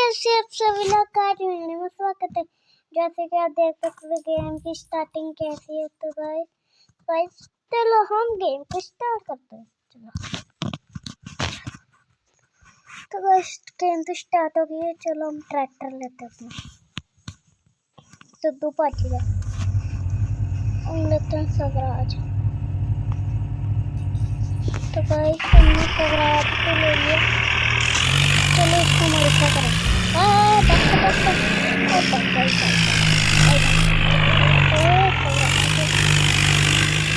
कैसे आप सभी लोग कार्य में स्वागत है। जैसे कि आप देख सकते हैं गेम की स्टार्टिंग कैसी है। तो गाइस चलो हम गेम को स्टार्ट करते हैं। चलो तो गाइस गेम तो स्टार्ट हो गई है। चलो हम ट्रैक्टर लेते हैं अपना। तो दो पार्टी है, हम लेते हैं स्वराज। तो गाइस हमने स्वराज को ले लिया। चलो इसको मॉडिफाई करें।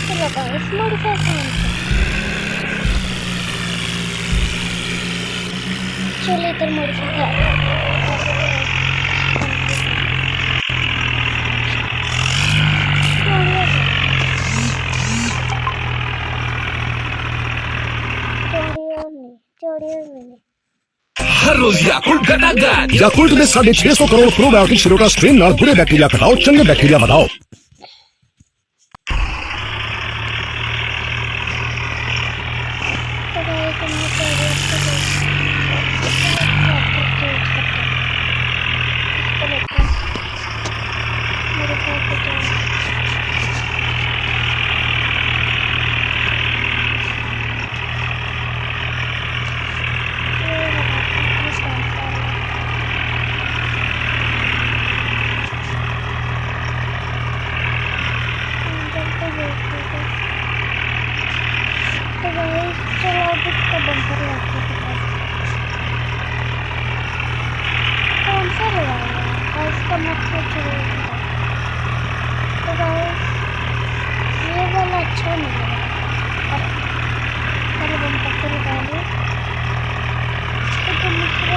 चलो गाइस मॉडिफाई करें। चलो इधर मॉडिफाई करें। हर रोज याकुल्ट गटागट। याकुल्ट में 650 करोड़ प्रोबायोटिक शिरोटा स्ट्रेन नाल बुरे बैक्टीरिया घटाओ, चंगे बैक्टीरिया बढ़ाओ। ये वाला अच्छा नहीं लगा। अरे बम पत्थर डालो तो मुझे